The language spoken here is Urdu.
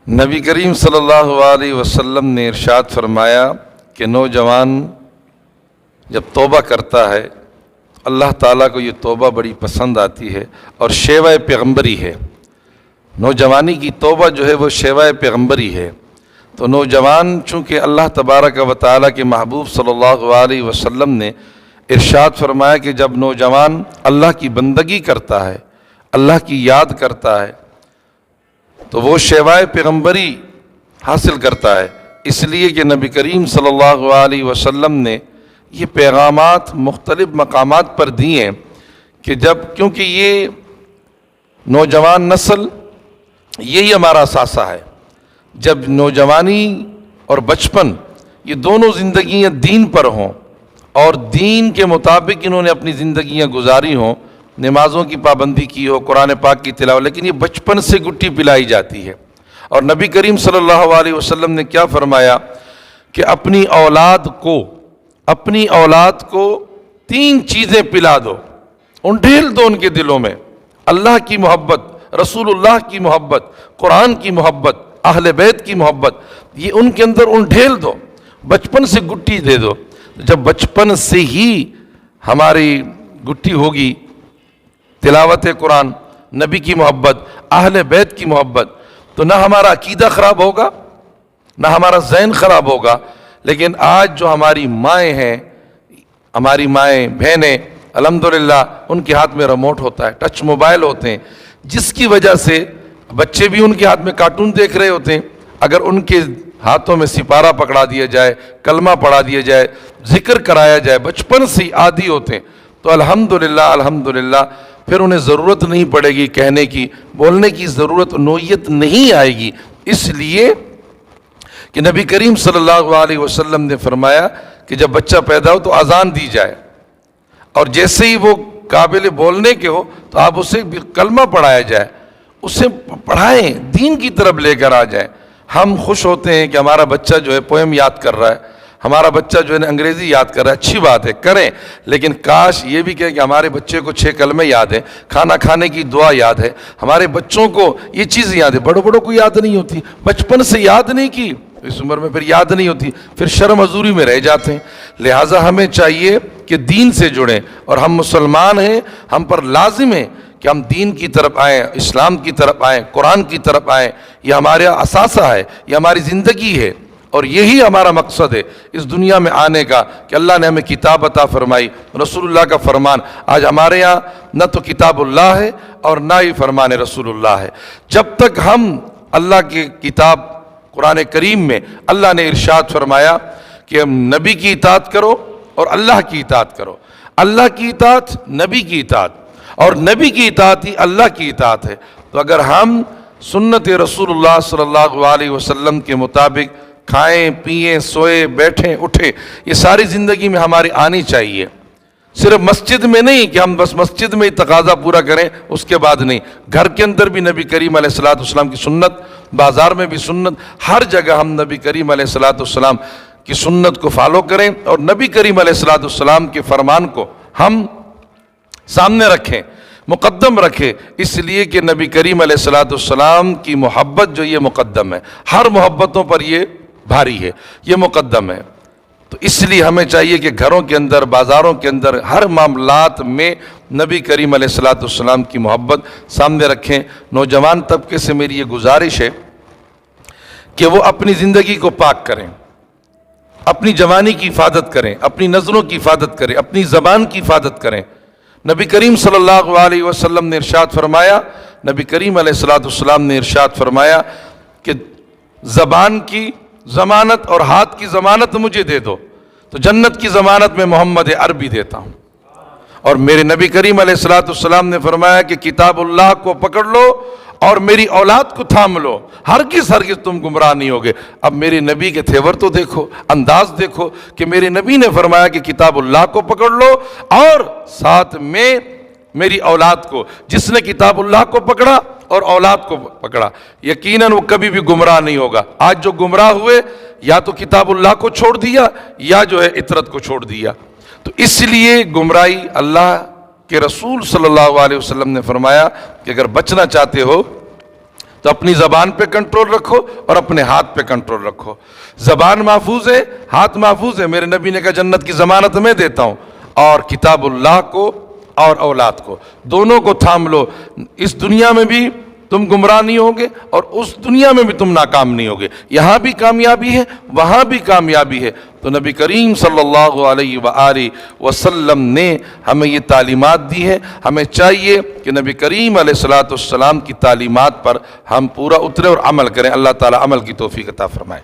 نبی کریم صلی اللہ علیہ وسلم نے ارشاد فرمایا کہ نوجوان جب توبہ کرتا ہے اللہ تعالیٰ کو یہ توبہ بڑی پسند آتی ہے اور شیوہ پیغمبری ہے۔ نوجوانی کی توبہ جو ہے وہ شیوہ پیغمبری ہے۔ تو نوجوان چونکہ اللہ تبارک و تعالیٰ کے محبوب صلی اللہ علیہ وسلم نے ارشاد فرمایا کہ جب نوجوان اللہ کی بندگی کرتا ہے، اللہ کی یاد کرتا ہے تو وہ شیوہ پیغمبری حاصل کرتا ہے۔ اس لیے کہ نبی کریم صلی اللہ علیہ وسلم نے یہ پیغامات مختلف مقامات پر دیے ہیں کہ کیونکہ یہ نوجوان نسل یہی ہمارا اثاثہ ہے۔ جب نوجوانی اور بچپن یہ دونوں زندگیاں دین پر ہوں اور دین کے مطابق انہوں نے اپنی زندگیاں گزاری ہوں، نمازوں کی پابندی کی ہو، قرآن پاک کی تلاوت، لیکن یہ بچپن سے گٹی پلائی جاتی ہے۔ اور نبی کریم صلی اللہ علیہ وسلم نے کیا فرمایا کہ اپنی اولاد کو 3 چیزیں پلا دو، ڈھیل دو ان کے دلوں میں، اللہ کی محبت، رسول اللہ کی محبت، قرآن کی محبت، اہل بیت کی محبت، یہ ان کے اندر ڈھیل دو، بچپن سے گٹی دے دو۔ جب بچپن سے ہی ہماری گٹی ہوگی تلاوت قرآن، نبی کی محبت، اہل بیت کی محبت، تو نہ ہمارا عقیدہ خراب ہوگا نہ ہمارا ذہن خراب ہوگا۔ لیکن آج جو ہماری مائیں ہیں، ہماری مائیں بہنیں، الحمدللہ ان کے ہاتھ میں ریموٹ ہوتا ہے، ٹچ موبائل ہوتے ہیں، جس کی وجہ سے بچے بھی ان کے ہاتھ میں کارٹون دیکھ رہے ہوتے ہیں۔ اگر ان کے ہاتھوں میں سپارہ پکڑا دیا جائے، کلمہ پڑھا دیا جائے، ذکر کرایا جائے، بچپن سے عادی ہوتے ہیں، تو الحمدللہ پھر انہیں ضرورت نہیں پڑے گی کہنے کی، بولنے کی ضرورت، نوعیت نہیں آئے گی۔ اس لیے کہ نبی کریم صلی اللہ علیہ وسلم نے فرمایا کہ جب بچہ پیدا ہو تو اذان دی جائے، اور جیسے ہی وہ قابل بولنے کے ہو تو آپ اسے کلمہ پڑھایا جائے، اسے پڑھائیں، دین کی طرف لے کر آ جائیں۔ ہم خوش ہوتے ہیں کہ ہمارا بچہ جو ہے پوئم یاد کر رہا ہے، ہمارا بچہ جو ہے انگریزی یاد کر رہا ہے، اچھی بات ہے، کریں، لیکن کاش یہ بھی کہے کہ ہمارے بچے کو 6 کلمے یاد ہیں، کھانا کھانے کی دعا یاد ہے، ہمارے بچوں کو یہ چیز یاد ہے۔ بڑوں کو یاد نہیں ہوتی، بچپن سے یاد نہیں کی، اس عمر میں پھر یاد نہیں ہوتی، پھر شرم حضوری میں رہ جاتے ہیں۔ لہٰذا ہمیں چاہیے کہ دین سے جڑیں، اور ہم مسلمان ہیں، ہم پر لازم ہے کہ ہم دین کی طرف آئیں، اسلام کی طرف آئیں، قرآن کی طرف آئیں۔ یہ ہمارا اثاثہ ہے، یہ ہماری زندگی ہے، اور یہی ہمارا مقصد ہے اس دنیا میں آنے کا کہ اللہ نے ہمیں کتاب عطا فرمائی، رسول اللہ کا فرمان۔ آج ہمارے یہاں نہ تو کتاب اللہ ہے اور نہ ہی فرمان رسول اللہ ہے۔ جب تک ہم اللہ کی کتاب قرآن کریم میں اللہ نے ارشاد فرمایا کہ ہم نبی کی اطاعت کرو اور اللہ کی اطاعت کرو، اللہ کی اطاعت نبی کی اطاعت، اور نبی کی اطاعت ہی اللہ کی اطاعت ہے۔ تو اگر ہم سنت رسول اللہ صلی اللہ علیہ وسلم کے مطابق کھائیں، پئیں، سوئیں، بیٹھیں، اٹھیں، یہ ساری زندگی میں ہماری آنی چاہیے۔ صرف مسجد میں نہیں کہ ہم بس مسجد میں ہی تقاضا پورا کریں، اس کے بعد نہیں، گھر کے اندر بھی نبی کریم علیہ السلام کی سنت، بازار میں بھی سنت، ہر جگہ ہم نبی کریم علیہ السلام کی سنت کو فالو کریں، اور نبی کریم علیہ السلام کے فرمان کو ہم سامنے رکھیں، مقدم رکھیں، اس لیے کہ نبی کریم علیہ السلام کی محبت جو یہ مقدم ہے، ہر محبتوں پر یہ بھاری ہے، یہ مقدم ہے۔ تو اس لیے ہمیں چاہیے کہ گھروں کے اندر، بازاروں کے اندر، ہر معاملات میں نبی کریم علیہ السلام کی محبت سامنے رکھیں۔ نوجوان طبقے سے میری یہ گزارش ہے کہ وہ اپنی زندگی کو پاک کریں، اپنی جوانی کی حفاظت کریں، اپنی نظروں کی حفاظت کریں، اپنی زبان کی حفاظت کریں۔ نبی کریم صلی اللہ علیہ وسلم نے ارشاد فرمایا، نبی کریم علیہ السلام نے ارشاد فرمایا کہ زبان کی ضمانت اور ہاتھ کی ضمانت مجھے دے دو تو جنت کی ضمانت میں محمد عربی دیتا ہوں۔ اور میرے نبی کریم علیہ السلام نے فرمایا کہ کتاب اللہ کو پکڑ لو اور میری اولاد کو تھام لو، ہرگز تم گمراہ نہیں ہوگے۔ اب میرے نبی کے تھیور تو دیکھو، انداز دیکھو کہ میرے نبی نے فرمایا کہ کتاب اللہ کو پکڑ لو اور ساتھ میں میری اولاد کو۔ جس نے کتاب اللہ کو پکڑا اور اولاد کو پکڑا، یقیناً وہ کبھی بھی گمراہ نہیں ہوگا۔ آج جو گمراہ ہوئے، یا تو کتاب اللہ کو چھوڑ دیا یا جو ہے اطرت کو چھوڑ دیا۔ تو اس لیے گمراہی، اللہ کے رسول صلی اللہ علیہ وسلم نے فرمایا کہ اگر بچنا چاہتے ہو تو اپنی زبان پہ کنٹرول رکھو اور اپنے ہاتھ پہ کنٹرول رکھو. زبان محفوظ ہے، ہاتھ محفوظ ہے، میرے نبی نے کہا جنت کی ضمانت میں دیتا ہوں. اور کتاب اللہ کو اور اولاد کو، دونوں کو تھام لو. اس دنیا میں بھی تم گمراہ نہیں ہوگے اور اس دنیا میں بھی تم ناکام نہیں ہوگے. یہاں بھی کامیابی ہے، وہاں بھی کامیابی ہے. تو نبی کریم صلی اللہ علیہ وآلہ وسلم نے ہمیں یہ تعلیمات دی ہے. ہمیں چاہیے کہ نبی کریم علیہ السلام کی تعلیمات پر ہم پورا اترے اور عمل کریں. اللہ تعالی عمل کی توفیق عطا فرمائے.